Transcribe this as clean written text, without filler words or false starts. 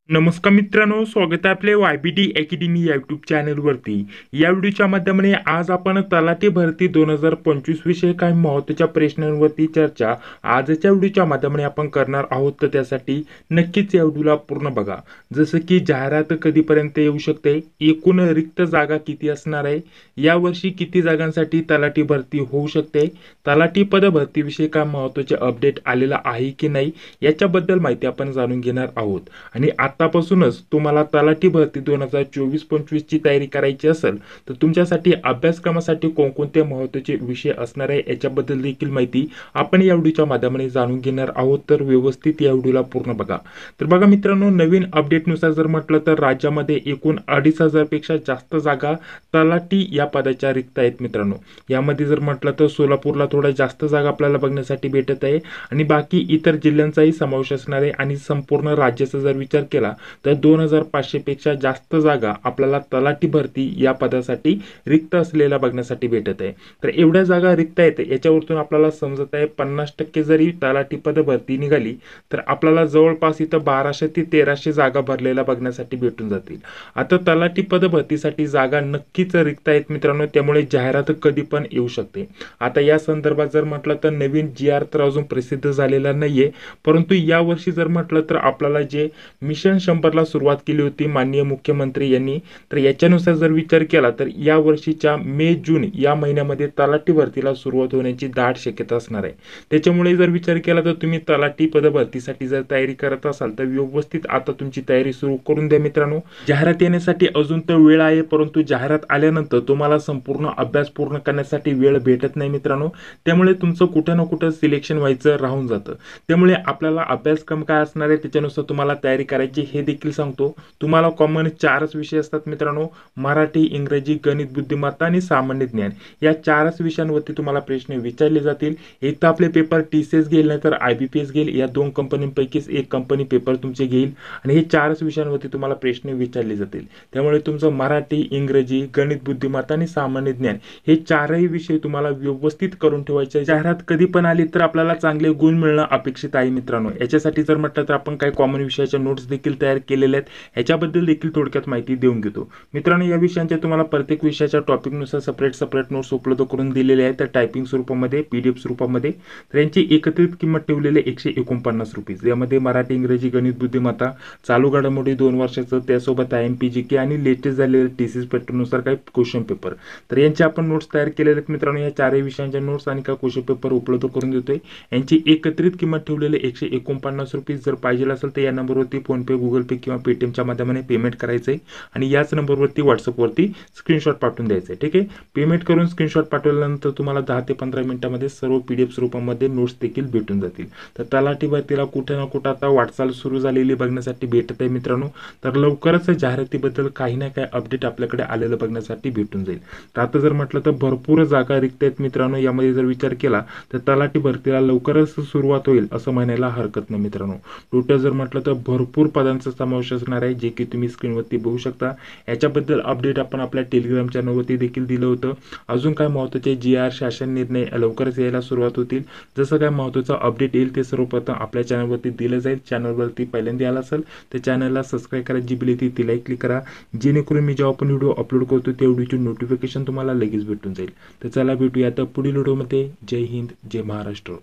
नमस्कार मित्रांनो, स्वागत आहे आपले YBD अकॅडमी या यूट्यूब चॅनलवरती। या व्हिडिओच्या माध्यमाने आज आपण तलाठी भरती 2025 विषयी काही महत्त्वाच्या प्रश्नांवरती चर्चा आजच्या व्हिडिओच्या माध्यमाने आपण करणार आहोत। तर त्यासाठी नक्कीच या व्हिडिओला पूर्ण बघा। जसं की जाहिरात कधीपर्यंत येऊ शकते, एकूण रिक्त जागा किती असणार आहे, या वर्षी किती जागांसाठी तलाठी भरती होऊ शकते, तलाठी पद भरतीविषयी काय महत्त्वाचे अपडेट आलेला आहे की नाही याच्याबद्दल माहिती आपण जाणून घेणार आहोत। आणि आतापासूनच तुम्हाला तलाठी भरती 2024-25 ची तयारी करायची असेल तर तुमच्यासाठी अभ्यासक्रमासाठी कोणकोणते महत्त्वाचे विषय असणार आहे याच्याबद्दल देखील माहिती आपण या व्हिडिओच्या माध्यमाने जाणून घेणार आहोत। तर व्यवस्थित या व्हिडिओला पूर्ण बघा। तर बघा मित्रांनो, नवीन अपडेटनुसार जर म्हटलं तर राज्यामध्ये एकूण 2,500 पेक्षा जास्त जागा तलाठी या पदाच्या रिक्त आहेत मित्रांनो। यामध्ये जर म्हटलं तर सोलापूरला थोड्या जास्त जागा आपल्याला बघण्यासाठी भेटत आहे आणि बाकी इतर जिल्ह्यांचाही समावेश असणार आहे। आणि संपूर्ण राज्याचा जर विचार केला तर 2,500 पेक्षा जास्त जागा आपल्याला तलाठी भरती या पदासाठी रिक्त असलेल्या बघण्यासाठी भेटत आहे। तर एवढ्या जागा रिक्त आहेत याच्यावरून आपल्याला समजत आहे 50% जरी तलाठी पद भरती निघाली तर आपल्याला जवळपास इथं 1200 ते 1300 जागा भरलेल्या बघण्यासाठी भेटून जातील। आता तलाठी पद भरतीसाठी जागा नक्कीच रिक्त आहेत मित्रांनो, त्यामुळे जाहिरात कधी पण येऊ शकते। आता या संदर्भात जर म्हटलं तर नवीन GR तर अजून प्रसिद्ध झालेला नाहीये, परंतु या वर्षी जर म्हटलं तर आपल्याला जे मिशन 100ला सुरुवात केली होती माननीय मुख्यमंत्री यांनी, तर याच्यानुसार जर विचार केला तर या वर्षीच्या मे-जून या महिन्यामध्ये तलाठी भरतीला सुरुवात होण्याची दाट शक्यता असणार आहे। त्याच्यामुळे जर विचार केला तर तुम्ही तलाठी पद भरतीसाठी जर तयारी करत असाल तर व्यवस्थित आता तुमची तयारी सुरू करून द्या मित्रांनो। जाहिरात येण्यासाठी अजून तर वेळ आहे, परंतु जाहिरात आल्यानंतर तुम्हाला संपूर्ण अभ्यास पूर्ण करण्यासाठी वेळ भेटत नाही मित्रांनो, त्यामुळे तुमचं कुठं ना कुठं सिलेक्शन व्हायचं राहून जातं। त्यामुळे आपल्याला अभ्यासक्रम काय असणार आहे त्याच्यानुसार तुम्हाला तयारी करायची हे देखील सांगतो। तुम्हाला कॉमन 4च विषय असतात मित्रांनो, मराठी, इंग्रजी, गणित, बुद्धिमत्ता आणि सामान्य ज्ञान। या 4च विषयांवरती तुम्हाला प्रश्न विचारले जातील। एक तर आपले पेपर TCS घेईल नाही तर IBPS घेईल, या दोन कंपनींपैकीच एक कंपनी पेपर तुमचे घेईल आणि हे 4च विषयांवरती तुम्हाला प्रश्न विचारले जातील। त्यामुळे तुमचं मराठी, इंग्रजी, गणित, बुद्धिमत्ता आणि सामान्य ज्ञान हे 4ही विषय तुम्हाला व्यवस्थित करून ठेवायचे। जाहिरात कधी पण आली तर आपल्याला चांगले गुण मिळणं अपेक्षित आहे मित्रांनो। याच्यासाठी जर म्हटलं तर आपण काही कॉमन विषयाच्या नोट्स देखील तयार केलेले आहेत, ह्याच्याबद्दल देखील थोडक्यात माहिती देऊन घेतो मित्रांनो। या विषयांच्या तुम्हाला प्रत्येक विषयाच्या टॉपिकनुसार सेपरेट नोट्स उपलब्ध करून दिलेले आहेत, तर टायपिंग स्वरूपामध्ये, PDF स्वरूपामध्ये। तर यांची एकत्रित किंमत ठेवलेली 149 रुपये। यामध्ये मराठी, इंग्रजी, गणित, बुद्धिमत्ता, चालू घडामोडी 2 वर्षाचं, त्यासोबत IMP GK आणि लेटेस्ट झालेले TCS पॅटर्ननुसार काही क्वेश्चन पेपर, तर यांचे आपण नोट्स तयार केलेले आहेत मित्रांनो। या 4ही विषयांच्या नोट्स आणि काही क्वेश्चन पेपर उपलब्ध करून देतोय। यांची एकत्रित किंमत ठेवलेली 149 रुपये। जर पाहिजे असेल तर या नंबरवरती फोनपे, गुगल पे किंवा पेटीएमच्या माध्यमाने पेमेंट करायचं आहे आणि याच नंबरवरती व्हॉट्सअपवरती स्क्रीनशॉट पाठवून द्यायचं आहे, ठीक आहे। पेमेंट करून स्क्रीनशॉट पाठवल्यानंतर तुम्हाला 10 ते 15 मिनिटांमध्ये सर्व PDF स्वरूपामध्ये नोट्स देखील भेटून जातील। तर तलाठी भरतीला कुठे ना कुठे आता वाटचाल सुरू झालेली बघण्यासाठी भेटत आहे मित्रांनो। तर लवकरच जाहिरातीबद्दल काही ना काही अपडेट आपल्याकडे आलेलं बघण्यासाठी भेटून जाईल। तर आता जर म्हटलं तर भरपूर जागा रिक्त आहेत मित्रांनो। यामध्ये जर विचार केला तर तलाठी भरतीला लवकरच सुरुवात होईल असं म्हणायला हरकत नाही मित्रांनो। टोटल जर म्हटलं तर भरपूर पदांचा समावेश असणार आहे, जे की तुम्ही स्क्रीनवरती बघू शकता। याच्याबद्दल अपडेट आपण आपल्या टेलिग्राम चॅनलवरती देखील दिलं होतं। अजून काय महत्त्वाचे GR, शासन निर्णय लवकरच यायला सुरुवात होतील। जसं काय महत्त्वाचं अपडेट येईल ते सर्वप्रथम आपल्या चॅनलवरती दिलं जाईल। चॅनलवरती पहिल्यांदा आला असेल तर चॅनलला सबस्क्राईब करा, जी बेल येते तिला क्लिक करा, जेणेकरून मी जेव्हा पण व्हिडिओ अपलोड करतो त्या व्हिडिओची नोटिफिकेशन तुम्हाला लगेच भेटून जाईल। तर चला भेटूया आता पुढील व्हिडिओमध्ये। जय हिंद, जय महाराष्ट्र।